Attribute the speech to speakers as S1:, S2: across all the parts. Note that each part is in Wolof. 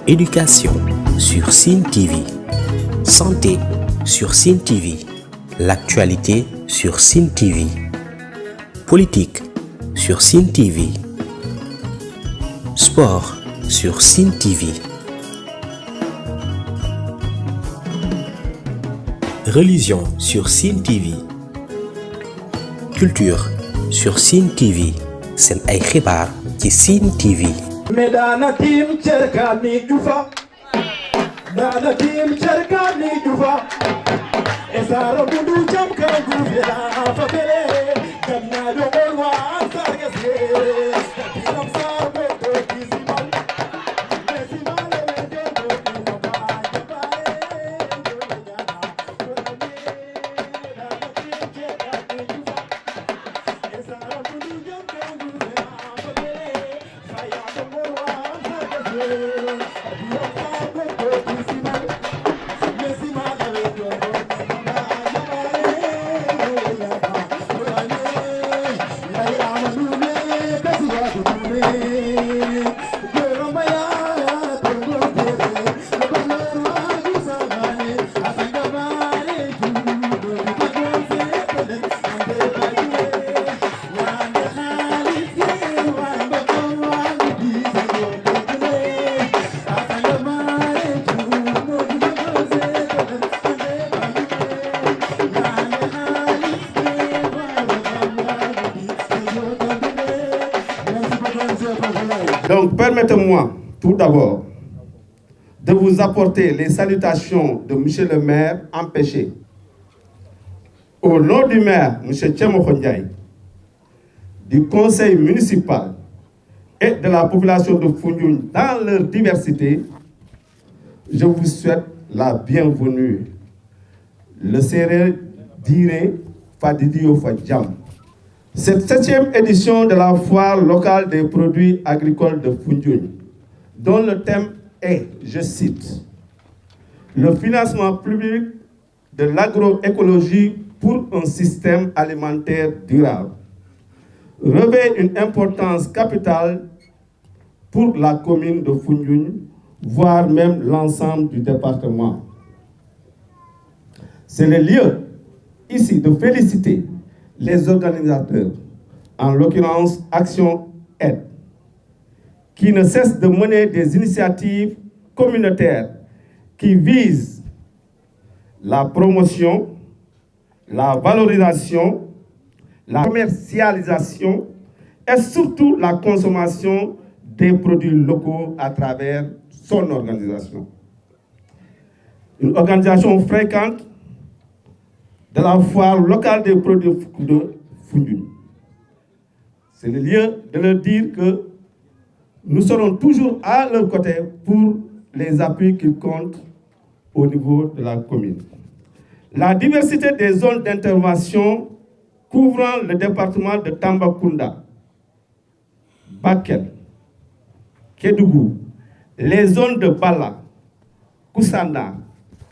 S1: Éducation sur Sen TV. Santé sur Sen TV. L'actualité sur Sen TV. Politique sur Sen TV. Sport sur Sen TV. Religion sur Sen TV. Culture sur Sen TV. Sen ay xibaar ci Sen TV.
S2: Medana tim cerkani jufa Dana tim cerkani jufa Esaro budu jam kan guvela afakele Kamna do olwa sargase Katinam sarbe to kisimal Mesimal lede to kinaba Jabare Dana tim cerkani jufa Esaro budu jam kan guvela afakele
S3: Donc, permettez-moi tout d'abord de vous apporter les salutations de M. le maire empêché. Au nom du maire, M. Tchemokho Ndiaye, du conseil municipal et de la population de Foundiougne dans leur diversité, je vous souhaite la bienvenue. Le Sérère dirait Fadidio Fadjam. Cette 7e édition de la foire locale des produits agricoles de Foundiougne, dont le thème est, je cite, le financement public de l'agroécologie pour un système alimentaire durable, revêt une importance capitale pour la commune de Foundiougne, voire même l'ensemble du département. C'est le lieu ici de féliciter les organisateurs, en l'occurrence Action Aide, qui ne cessent de mener des initiatives communautaires qui visent la promotion, la valorisation, la commercialisation et surtout la consommation des produits locaux à travers son organisation. Une organisation fréquente de la foire locale des produits de Foundiougne. C'est le lieu de leur dire que nous serons toujours à leur côté pour les appuis qu'ils comptent au niveau de la commune. La diversité des zones d'intervention couvrant le département de Tambacounda, Bakel, Kédougou, les zones de Bala, Koussanda,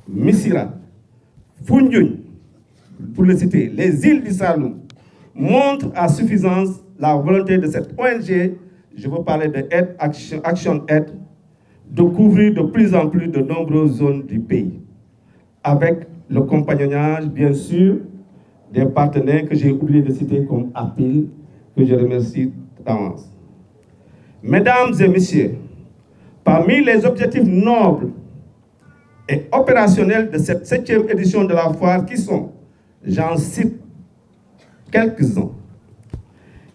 S3: Missira, Foundiougne, pour le citer, les îles du Saloum, montrent à suffisance la volonté de cette ONG, je veux parler de Action Aide, de couvrir de plus en plus de nombreuses zones du pays, avec le compagnonnage, bien sûr, des partenaires que j'ai oublié de citer comme APIL, que je remercie d'avance. Mesdames et messieurs, parmi les objectifs nobles et opérationnels de cette 7e édition de la foire qui sont, j'en cite quelques-uns.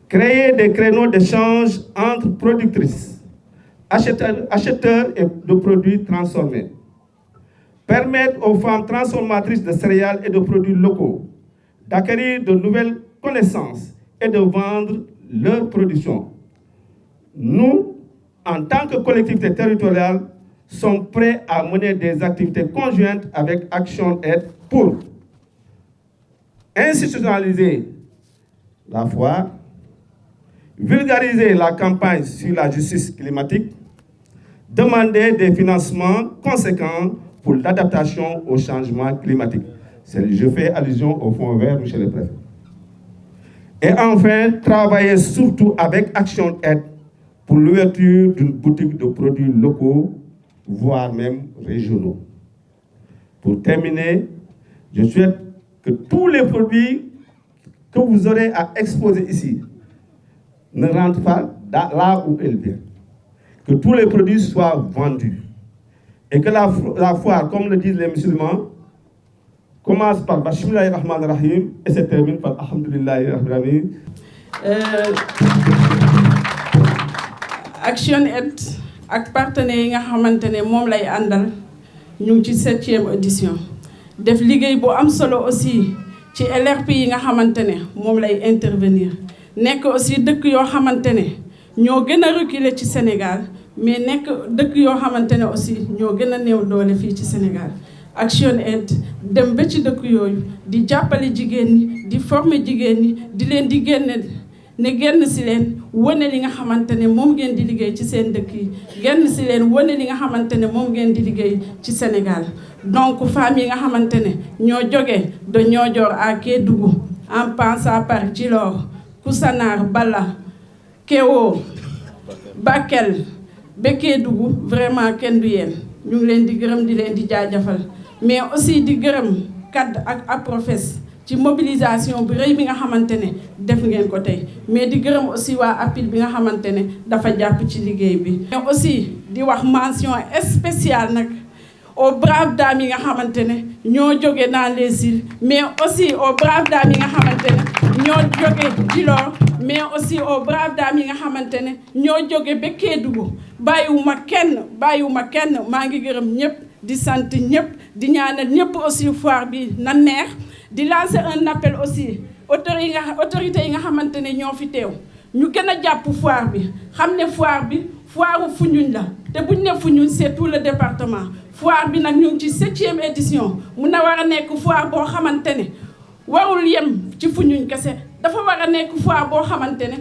S3: Créer des créneaux d'échange entre productrices, acheteurs et de produits transformés. Permettre aux femmes transformatrices de céréales et de produits locaux d'acquérir de nouvelles connaissances et de vendre leurs productions. Nous, en tant que collectivité territoriale, sommes prêts à mener des activités conjointes avec Action Aide pour institutionnaliser la foire, vulgariser la campagne sur la justice climatique, demander des financements conséquents pour l'adaptation au changement climatique. Je fais allusion au fonds vert, monsieur le préfet. Et enfin, travailler surtout avec Action Aide pour l'ouverture d'une boutique de produits locaux voire même régionaux. Pour terminer, je souhaite que tous les produits que vous aurez à exposer ici ne rentrent pas là où elles viennent. Que tous les produits soient vendus. Et que la foire, comme le disent les musulmans, commence par Bismillahir Rahmanir Rahim et se termine par Alhamdulillahi Rabbil Alamin.
S4: ActionAid ak partenaires yi nga xamante ne moom lay àndal ñu ngi ci 7e édition def liggéey bu am solo aussi ci LRP yi nga xamante ne moom lay intervenir nekk aussi dëkk yoo xamante ne ñoo gën a reculer ci Sénégal mais nekk dëkk yoo xamante ne aussi ñoo gën a néew doole fii ci Sénégal. ActionAid dem ba ci dëkk yooyu di jàppale jigéen ñi di former jigéen ñi di leen di génne ne génn si leen wane li nga xamante ne moom ngeen di liggéey ci seen dëkk yi génn si leen wane li nga xamante ne moom ngeen di liggéey ci Sénégal. Donc femmes yi nga xamante ne ñoo jóge de Niodior à Kédougou en passant par Djilor Koussanar Bala Kéwo Bakel ba Kédougou vraiment kenn du yéen ñu ngi leen di gërëm di leen di jaajëfal mais aussi di gërëm CAD ak APROFES ci mobilisation bi rëy bi nga xamante ne def ngeen ko tey mais di gërëm aussi waa APIL bi nga xamante ne dafa jàpp ci liggéey bi. mais aussi di wax mention spéciale nag aux braves dames yi nga xamante ne ñoo jóge dans les îles mais aussi aux braves dames yi nga xamante ne ñoo jóge Djilor mais aussi aux braves dames yi nga xamante ne ñoo jóge ba Kédougou bàyyiwuma kenn maa ngi gërëm ñëpp di sant ñëpp di ñaanal ñëpp aussi foire bi na neex. di lancer un appel aussi autorités yi nga xamante ne ñoo fi teew ñu gën a jàpp foire bi xam ne foire bi foire Foundiougne la te buñ ne Foundiougne c'est tout le département foire bi nag ñu ngi ci 7e édition mun na war a nekk foire boo xamante ne warul yem ci Foundiougne kese dafa war a nekk foire boo xamante ne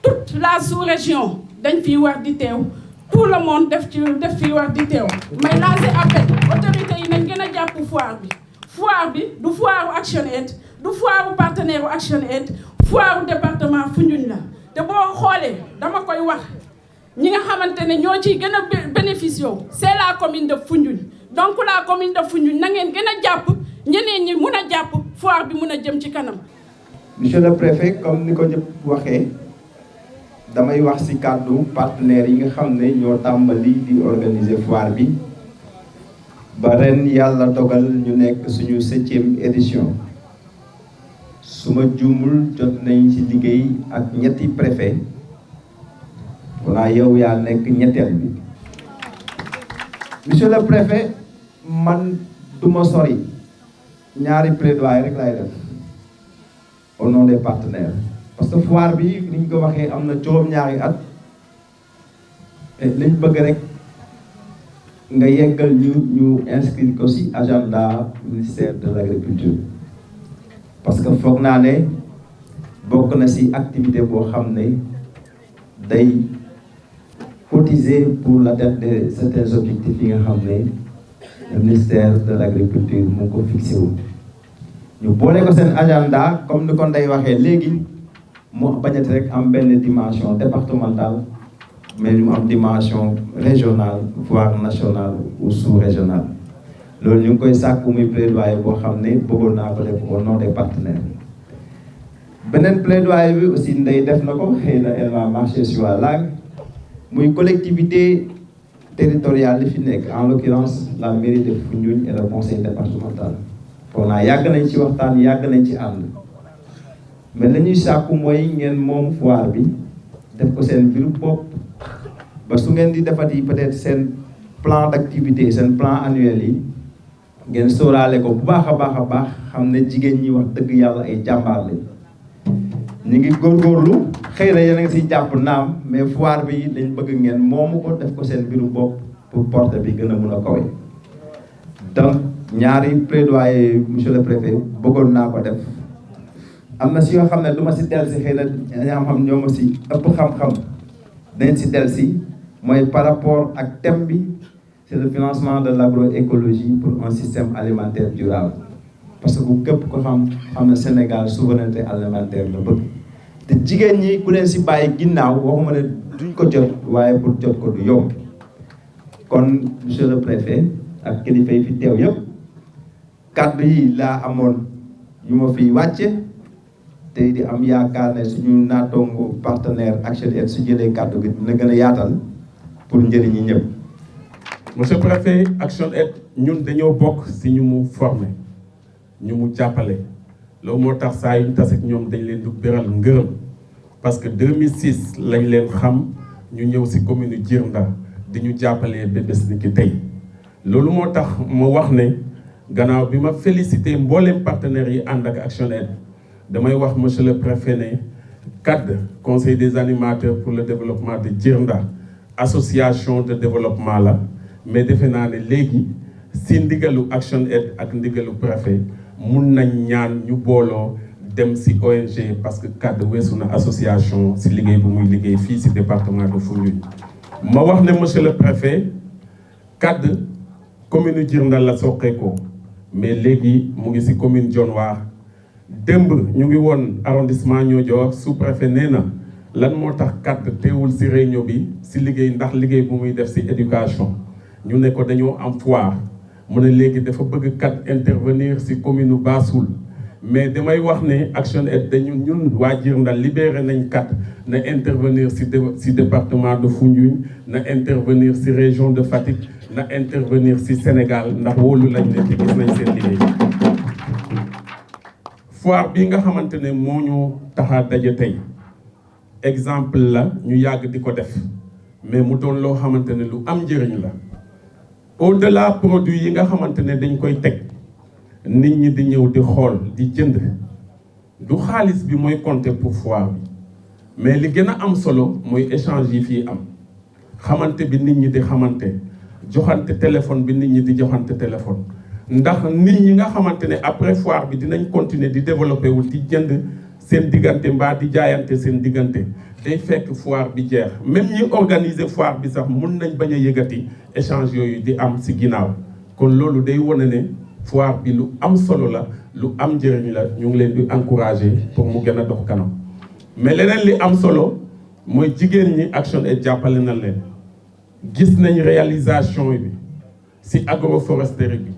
S4: toute la sous-région dañ fiy war di teew tout le monde def fiy war di teew may lancer appel autorités yi nañ gën a jàpp foire bi. foire bi du foire ActionAid du foire partenaire ActionAid foire département Foundiougne la te boo xoolee dama koy wax ñi nga xamante ne ñoo ciy gën a bénéficié c'est la commune de Foundiougne donc la commune de Foundiougne na ngeen gën a jàpp ñeneen ñi mun a jàpp foire bi mun a jëm ci kanam.
S5: Monsieur le préfet comme ni ko ñëpp waxee damay wax ci kàddu partenaires yi nga xam ne ñoo tàmbali di organiser foire bi. ba ren yàlla dogal ñu nekk suñu 7e édition su ma juumul jot nañ ci liggéey ak ñetti préfet walla yow yaa nekk ñetteel bi. Monsieur le préfet man duma sori ñaari plaidoyer rek laay def au nom des partenaires parce que foire bi ni ñu ko waxee am na juróom-ñaari at liñ bëgg rek. nga yeggal ñu inscrire ko ci agenda ministère de l'agriculture parce que foog naa ne bokk na ci activité boo xam ne day cotiser pour l'atteinte de certains objectifs yi nga xam ne le ministère de l'agriculture mu ko fixé wu ñu boole ko seen agenda comme ni ko Ndeye waxee léegi mu bañati rek am benn dimension départementale mais ñu am dimension régionale voire nationale ou sous-régionale loolu ñu ngi koy sàkku muy plaidoyer boo xam ne bëggoon naa ko def au nom des partenaires. beneen plaidoyer bi aussi Ndeye def na ko xëy na elle va marcher sur la langue muy collectivité territoriale li fi nekk en l'occurrence la mairie de Foundiougne et le conseil départemental. foog naa yàgg nañ ci waxtaan yàgg nañ ci ànd mais la ñuy sàkku mooy ngeen moom foire bi def ko seen biiru bopp. ba su ngeen di defati peut-être seen plan d'activité seen plan annuel yi ngeen sóoraale ko bu baax a baax xam ne jigéen ñi wax dëgg yàlla ay jàmbaar lañ ñu ngi góorgóorlu xëy na yéen a ngi siy jàpp naam mais foire bi lañ bëgg ngeen moomu ko def ko seen biiru bopp pour porte bi gën a mun a kawe. donc ñaari plaidoyer monsieur le préfet bëggoon naa ko def am na si yoo xam ne du ma si del si xëy na ñaa xam ñoo ma si ëpp xam-xam dañ si del si mooy par rapport ak thème bi c'est le financement de l'agroécologie pour un système alimentaire durable parce que bu képp ko xam ne Sénégal souveraineté alimentaire la bëgg te jigéen ñi ku leen si bàyyi ginnaaw waxuma ne duñ ko jot waaye pour jot ko du yomb kon monsieur le préfet ak kilifa yi fi teew yëpp kàddu yi laa amoon yu ma fiy wàcce te di am yaakaar ne suñu naataango partenaire Action Aid su jëlee kàddu gi dina gën a yaatal pour njëriñi ñëpp.
S3: monsieur le préfet Action Aid ñun dañoo bokk si ñu mu formé ñu mu jàppale loolu moo tax saa yu ñu tase ak ñoom dañ leen di beral ngërëm parce que 2006 lañ leen xam ñu ñëw si commune Djirnda di ñu jàppalee ba bés ni ki tey loolu moo tax ma wax ne gannaaw bi ma félicité mbooleem partenaires yi ànd ak Action Aid damay wax monsieur le préfet ne CAD conseil des animateurs pour le développement de Djirnda association de développement la mais defe naa ne léegi si ndigalu Action Aid ak ndigalu préfet mun nañ ñaan ñu booloo dem si ONG parce que CAD weesu na association si liggéey bu muy liggéey fii si département de Foundiougne. ma wax ne monsieur le préfet CAD commune Djirnda la soqeekoo mais léegi mu ngi si commune Dionewar démb ñu ngi woon arrondissement Niodior sous-préfet nee na lan moo tax CAD teewul si réunion bi si liggéey ndax liggéey bu muy def si éducation ñu ne ko dañoo am foire mu ne léegi dafa bëgg CAD intervenir si commune Bassoul mais damay wax ne Action Aid dañu ñun waa Djirnda libéré nañ CAD na intervenir si département de Foundiougne na intervenir si région de Fatick na intervenir si Sénégal ndax wóolu lañ ne ci gis nañ seen liggéey. foire bi nga xamante ne moo ñu taxa daje tey exemple la ñu yàgg di ko def mais mu doon loo xamante ne lu am njëriñ la au-delà produit yi nga xamante ne dañ koy teg nit ñi di ñëw di xool di jënd du xaalis bi mooy compter pour foire bi mais li gën a am solo mooy échange yi fii am xamante bi nit ñi di xamante joxante téléphone bi nit ñi di joxante téléphone ndax nit ñi nga xamante ne après foire bi dinañ continuer di développer wu di jënd seen diggante mbaa di jaayante seen diggante day fekk foire bi jeex même ñi organiser foire bi sax mun nañ bañ a yëgati échange yooyu di am si ginnaaw kon loolu day wane ne foire bi lu am solo la lu am njëriñ la ñu ngi leen di encourager pour mu gën a dox kanam mais leneen li am solo mooy jigéen ñi Action Aid jàppale na leen gis nañ réalisation bi si agroforesterie bi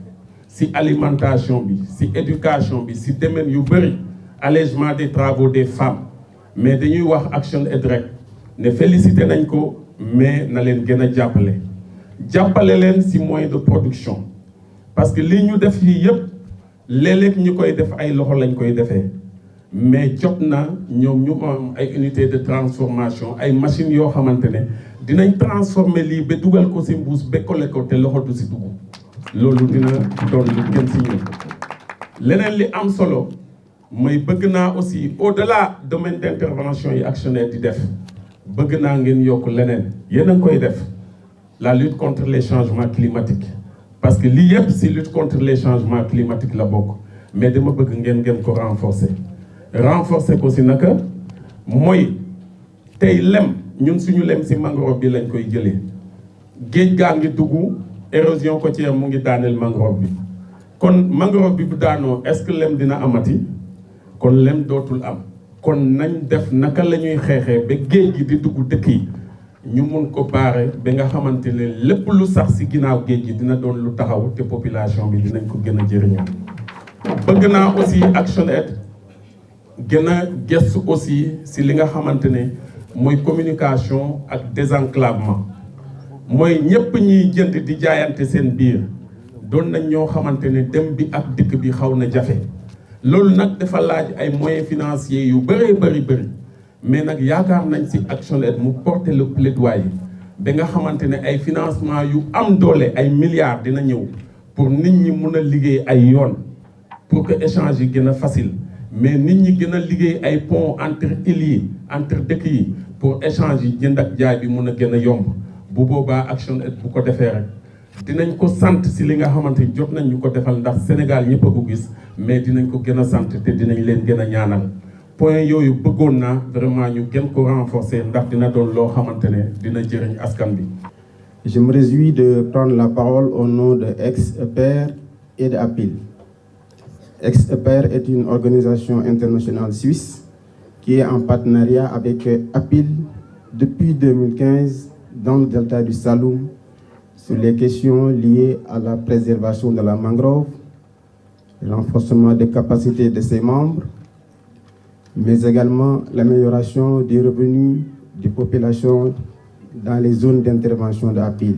S3: si alimentation bi si éducation bi si domaine yu bëri allègement des travaux des femmes mais dañuy wax Action Aid rek ne félicité nañ ko mais na leen gën a jàppale leen si moyen de production parce que li ñu def yi yëpp léeg-léeg ñu koy def ay loxo lañ koy defee mais jot na ñoom ñu am ay unité de transformation ay machines yoo xamante ne dinañ transformer lii ba dugal ko si mbuus ba collé ko te loxo du si dugg loolu dina doon lu gën si ñun leneen li am solo mooy bëgg naa aussi au-delà domaine d'intervention yi Action Aid di def bëgg naa ngeen yokk leneen yéen a ngi koy def la lutte contre les changements climatiques parce que lii yëpp si lutte contre les changements climatiques la bokk mais dama bëgg ngeen ko renforcer ko si naka mooy tey lem ñun suñu lem si mangrove bi lañ koy jëlee géej gaa ngi dugg érosion côtière mu ngi daaneel mangrove bi kon mangrove bi bu daanoo est-ce que lem dina amati kon lem dootul am kon nañ def naka la ñuy xeexee ba géej gi di dugg dëkk yi ñu mun ko baare ba nga xamante ne lépp lu sax si ginnaaw géej gi dina doon lu taxaw te population bi dinañ ko gën a jëriñoo. bëgg naa aussi Action Aid gën a gëstu aussi si li nga xamante ne mooy communication ak désenclavement mooy ñëpp ñiy jënd di jaayante seen biir doon nañ ñoo xamante ne dem bi ak dikk bi xaw na jafe loolu nag dafa laaj ay moyens financiers yu bëri mais nag yaakaar nañ si Action Aid mu porter le plaidoyer ba nga xamante ne ay financement yu am doole ay milliards dina ñëw pour nit ñi mun a liggéey ay yoon pour que échange yi gën a facile mais nit ñi gën a liggéey ay pont entre îles yi entre dëkk yi pour échange yi jënd ak jaay bi mun a gën a yomb bu boobaa Action Aid bu ko defee rek dinañ ko sant si li nga xamante ni jot nañ ñu ko defal ndax Sénégal ñëpp a ko gis mais dinañ ko gën a sant te dinañ leen gën a ñaanal point yooyu bëggoon naa vraiment ñu gën ko renforcer ndax dina doon loo xamante ne dina jëriñ askan bi.
S6: Je me réjouis de prendre la parole au nom de Ex-EPER et de APIL. Ex-EPER est une organisation internationale suisse qui est en partenariat avec APIL depuis 2015 dans le delta du Saloum sur les questions liées à la préservation de la mangrove, le renforcement des capacités de ses membres, mais également l'amélioration des revenus des populations dans les zones d'intervention de APIL.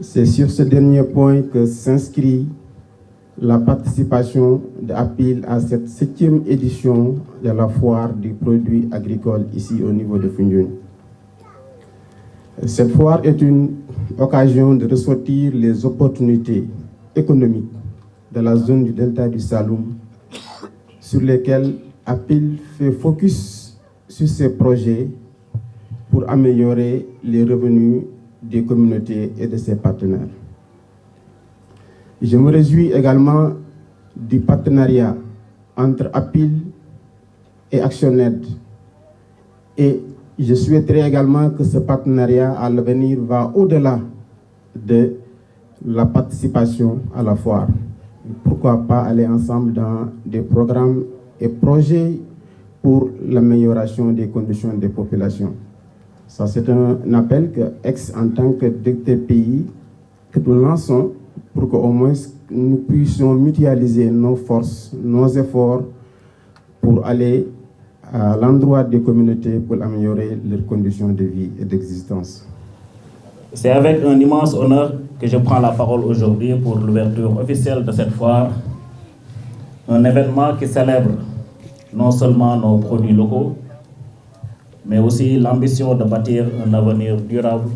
S6: C'est sur ce dernier point que s'inscrit la participation de APIL à cette 7e édition de la foire du produit agricole ici au niveau de Foundiougne. Cette foire est une occasion de ressortir les opportunités économiques de la zone du delta du Saloum sur lesquelles APIL fait focus sur ses projets pour améliorer les revenus des communautés et de ses partenaires. Je me réjouis également du partenariat entre APIL et ActionAid et je souhaiterais également que ce partenariat à l'avenir va au-delà de la participation à la foire. Pourquoi pas aller ensemble dans des programmes et projets pour l'amélioration des conditions des populations. Ça, c'est un appel que Aix, en tant que directeur pays, que nous lançons pour qu'au moins nous puissions mutualiser nos forces, nos efforts pour aller à l'endroit des communautés pour améliorer leurs conditions de vie et d'existence.
S7: C'est avec un immense honneur que je prends la parole aujourd'hui pour l'ouverture officielle de cette foire, un événement qui célèbre non seulement nos produits locaux, mais aussi l'ambition de bâtir un avenir durable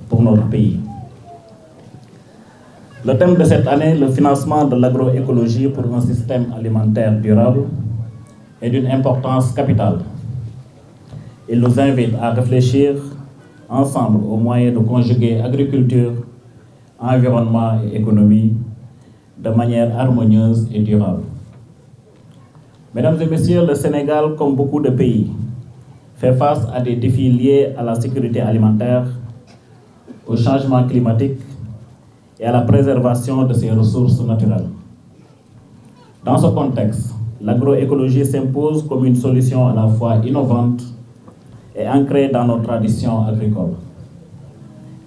S7: pour notre pays. Le thème de cette année, le financement de l'agroécologie pour un système alimentaire durable, est d'une importance capitale. Il nous invite à réfléchir ensemble aux moyens de conjuguer agriculture, environnement et économie de manière harmonieuse et durable. Mesdames et messieurs, le Sénégal, comme beaucoup de pays, fait face à des défis liés à la sécurité alimentaire, au changement climatique et à la préservation de ses ressources naturelles. Dans ce contexte, l'agroécologie s'impose comme une solution à la fois innovante et ancrée dans nos traditions agricoles.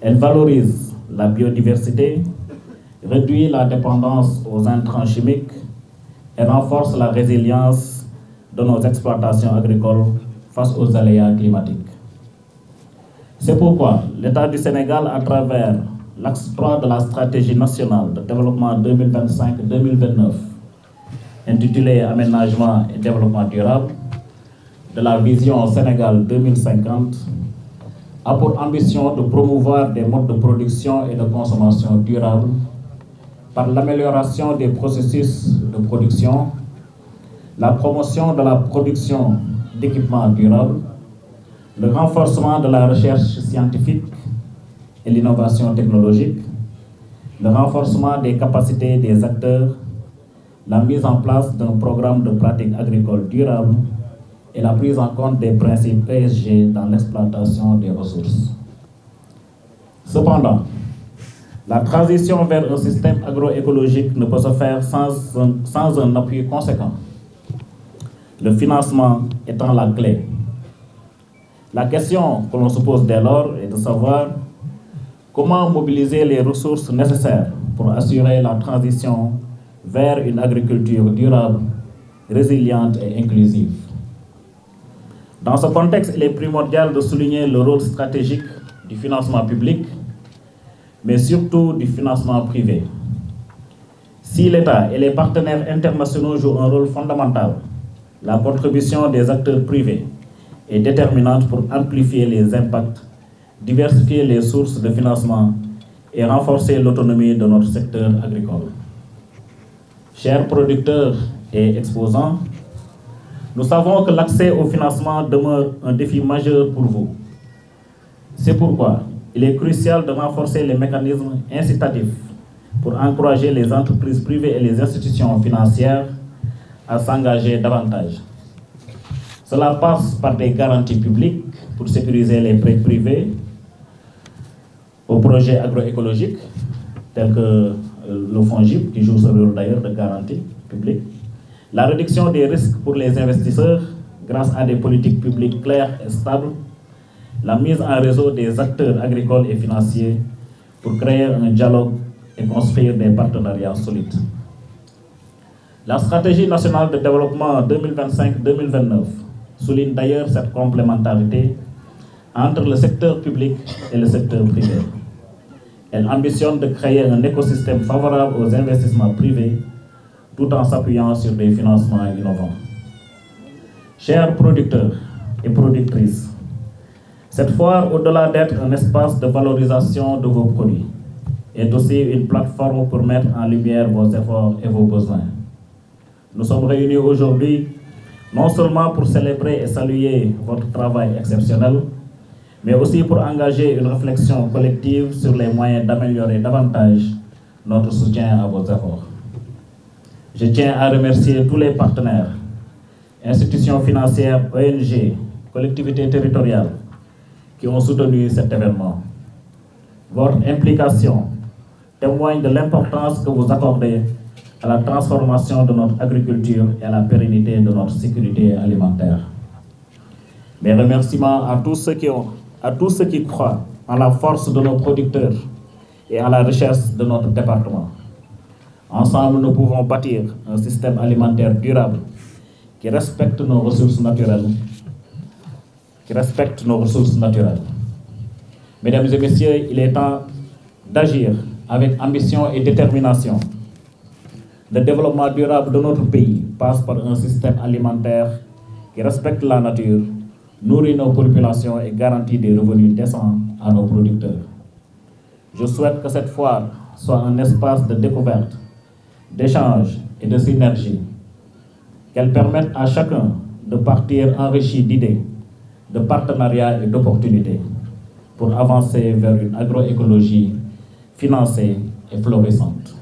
S7: Elle valorise la biodiversité, réduit la dépendance aux intrants chimiques et renforce la résilience de nos exploitations agricoles face aux aléas climatiques. C'est pourquoi l'État du Sénégal, à travers l'axe 3 de la stratégie nationale de développement 2025-2029, intitulé Aménagement et développement durable, de la vision Sénégal 2050, a pour ambition de promouvoir des modes de production et de consommation durables par l'amélioration des processus de production, la promotion de la production d'équipements durables, le renforcement de la recherche scientifique et l'innovation technologique, le renforcement des capacités des acteurs, la mise en place d'un programme de pratique agricole durable et la prise en compte des principes ESG dans l'exploitation des ressources. Cependant, la transition vers un système agroécologique ne peut se faire sans un appui conséquent, le financement étant la clé. La question que l'on se pose dès lors est de savoir comment mobiliser les ressources nécessaires pour assurer la transition vers une agriculture durable, résiliente et inclusive. Dans ce contexte, il est primordial de souligner le rôle stratégique du financement public, mais surtout du financement privé. Si l'État et les partenaires internationaux jouent un rôle fondamental, la contribution des acteurs privés est déterminante pour amplifier les impacts, diversifier les sources de financement et renforcer l'autonomie de notre secteur agricole. Chers producteurs et exposants, nous savons que l'accès au financement demeure un défi majeur pour vous. C'est pourquoi il est crucial de renforcer les mécanismes incitatifs pour encourager les entreprises privées et les institutions financières à s'engager davantage. Cela passe par des garanties publiques pour sécuriser les prêts privés aux projets agroécologiques, tels que le FONGIP, qui joue ce rôle d'ailleurs de garantie publique, la réduction des risques pour les investisseurs grâce à des politiques publiques claires et stables, la mise en réseau des acteurs agricoles et financiers, pour créer un dialogue et construire des partenariats solides. La stratégie nationale de développement 2025-2029 souligne d'ailleurs cette complémentarité entre le secteur public et le secteur privé. Elle ambitionne de créer un écosystème favorable aux investissements privés tout en s'appuyant sur des financements innovants. Chers producteurs et productrices, cette foire, au-delà d'être un espace de valorisation de vos produits, est aussi une plateforme pour mettre en lumière vos efforts et vos besoins. Nous sommes réunis aujourd'hui non seulement pour célébrer et saluer votre travail exceptionnel, mais aussi pour engager une réflexion collective sur les moyens d'améliorer davantage notre soutien à vos efforts. Je tiens à remercier tous les partenaires, institutions financières, ONG, collectivités territoriales, qui ont soutenu cet événement. Votre implication témoigne de l'importance que vous accordez à la transformation de notre agriculture et à la pérennité de notre sécurité alimentaire. Mes remerciements à tous ceux qui croient en la force de nos producteurs et à la richesse de notre département. Ensemble, nous pouvons bâtir un système alimentaire durable qui respecte nos ressources naturelles. Mesdames et messieurs, il est temps d'agir avec ambition et détermination. Le développement durable de notre pays passe par un système alimentaire qui respecte la nature, nourrit nos populations et garantit des revenus décents à nos producteurs. Je souhaite que cette foire soit un espace de découverte, d'échange et de synergie, qu'elle permette à chacun de partir enrichi d'idées, de partenariats et d'opportunités pour avancer vers une agroécologie financée et florissante.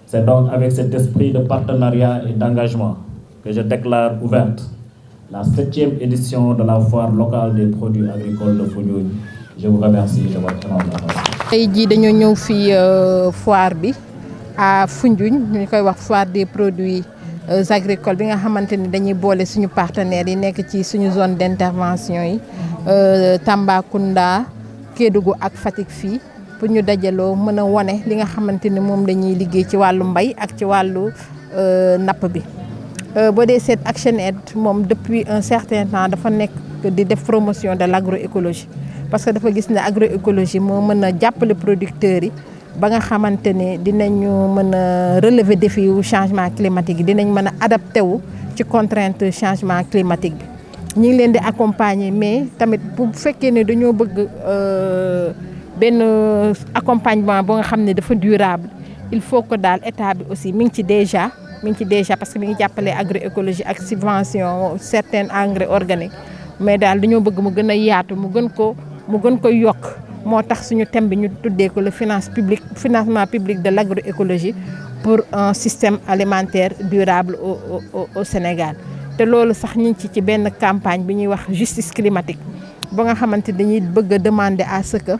S7: C'est donc avec cet esprit de partenariat et d'engagement que je déclare ouverte la 7e édition de la foire locale des produits agricoles de Foundiougne. Je vous remercie de votre attention.
S8: tey jii dañoo ñëw fii foire bi à Foundiougne ñu koy wax foire des produits agricoles bi nga xamante ni dañuy boole suñu partenaires yi nekk ci suñu zone d'intervention yi Tambacounda Kédougou ak Fatick fii pour ñu dajaloo mën a wane li nga xamante ni moom dañuy liggéey ci wàllu mbay ak ci wàllu napp bi. boo dee seet ActionAid moom depuis un certain temps dafa nekk di def promotion de l'agroécologie parce que dafa gis ne agroécologie moo mën a jàppale producteurs yi ba nga xamante ne dinañu mën a relever défi wu changement climatique yi dinañ mën a adapté wu ci contrainte changement climatique bi. ñu ngi leen di accompagner mais tamit bu fekkee ne dañoo bëgg benn accompagnement boo nga xam ne dafa durable il faut que daal état bi aussi mi ngi ci déjà parce que mi ngi jàppale agroécologie ak subvention certains engrais organiques mais daal dañoo bëgg mu gën a yaatu mu gën ko yokk moo tax suñu thème bi ñu tuddee ko le financement public de l'agroécologie pour un système alimentaire durable au Sénégal. te loolu sax ñu ngi ci benn campagne bi ñuy wax justice climatique ba nga xamante dañuy bëgg a demander à ce que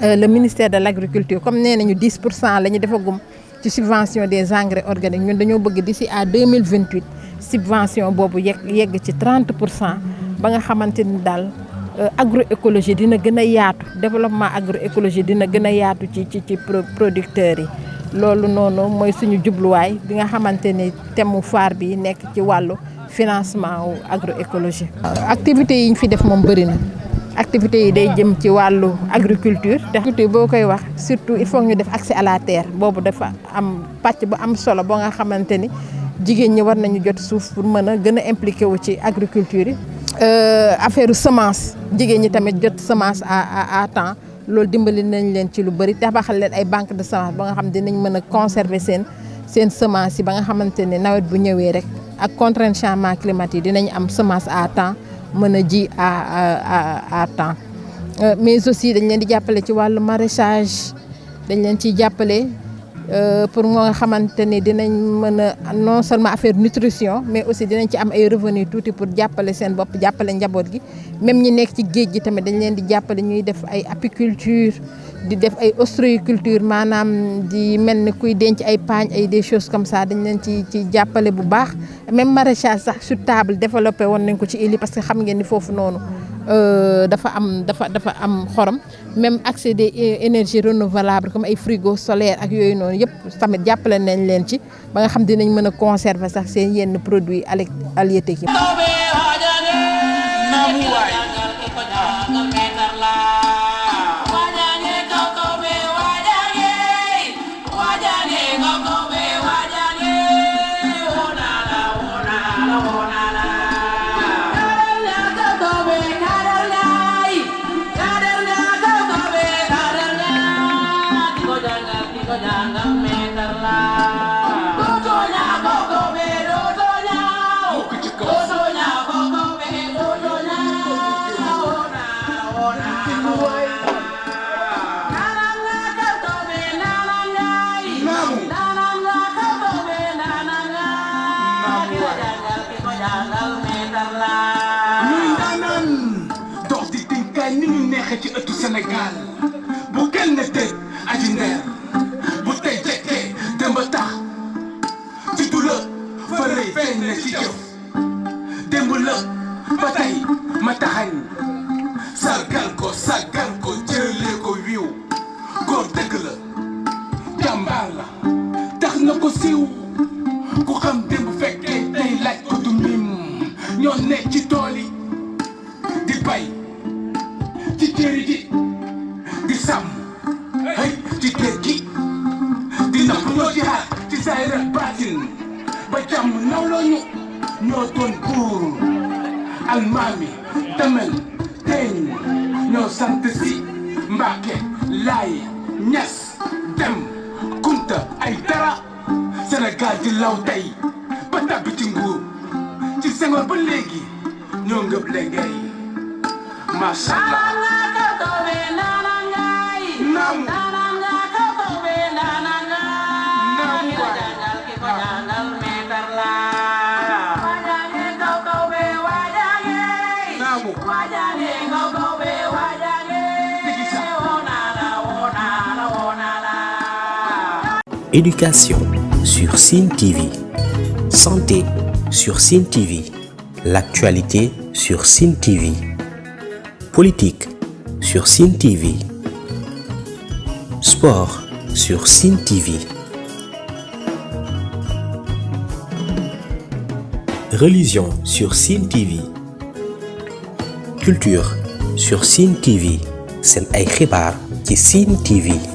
S8: le ministère de l'agriculture comme nee nañu 10% la ñu defagum ci subvention des engrais organiques ñun dañoo bëgg d'ici à 2028 subvention boobu yegg ci 30% ba nga xamante ni daal agroécologie dina gën a yaatu développement agroécologie dina gën a yaatu ci producteurs yi. loolu noonu mooy suñu jubluwaay bi nga xamante ni thème foire bi nekk ci wàllu financement wu agroécologie. activités yi ñu fi def moom bëri na activités yi day jëm ci wàllu agriculture te boo koy wax surtout il faut ñu def accès à la terre boobu dafa am pàcc bu am solo boo nga xamante ni jigéen ñi war nañu jot suuf pour mën a gën a impliqué wu ci agriculture yi. affaire semence jigéen ñi tamit jot semence à temps loolu dimbali nañ leen ci lu bëri tabaxal leen ay banque de semence ba nga xam dinañ mën a conserver seen semence yi ba nga xamante ne nawet bu ñëwee rek ak contrainte changement climatique dinañ am semence à temps mën a ji à temps mais aussi dañ leen di jàppale ci wàllu maraîchage dañ leen ciy jàppale pour nga xamante ni dinañ mën a non seulement affaire nutrition mais aussi dinañ ci am ay revenus tuuti pour jàppale seen bopp jàppale njaboot gi même ñi nekk ci géej gi tamit dañ leen di jàppale ñuy def ay apiculture di def ay ostréiculture maanaam di mel ni kuy denc ay paañ ay des choses comme ça dañ leen ci jàppale bu baax même maraîchage sax sur table développé woon nañ ko ci île parce que xam ngeen ni foofu noonu dafa am xorom même accès des énergies renouvelables comme ay frigo solaire ak yooyu noonu yëpp tamit jàppale nañ leen ci ba nga xam dinañ mën a conserver sax seen yenn produits halieutiques yi.
S9: ci ëttu Sénégal bu kenn tëj aji ndeer bu tey jekkee dem ba tax ci du la fa lay feeñ na ci jëf démb la ba tey ma taxañ sargal ko jëlee ko wiiw góor dëgg la jàmbaar la tax na ko siiw ku xam démb fekkee tey laaj ko du mim ñoo nekk ci tool yi di bay ci jëri ji di sàmm hey ci géej gi di napp ñoo ci xaar ci saayir ak baatin ba jàmm nawloo ñu ñoo doon buur almaami damel teeñ ñoo sant si Mbàkke Laay Ñas Dem Kunta ay dara Sénégal di law tey ba tàbbi ci nguur ci Senghor ba léegi ñoo ngëb lengay Masha Allah
S1: Éducation sur Sine TV, santé sur Sine TV, l'actualité sur Sine TV, politique sur Sine TV, sport sur Sine TV, religion sur Sine TV, culture sur Sine TV. Seen ay xibaar ci Sine TV.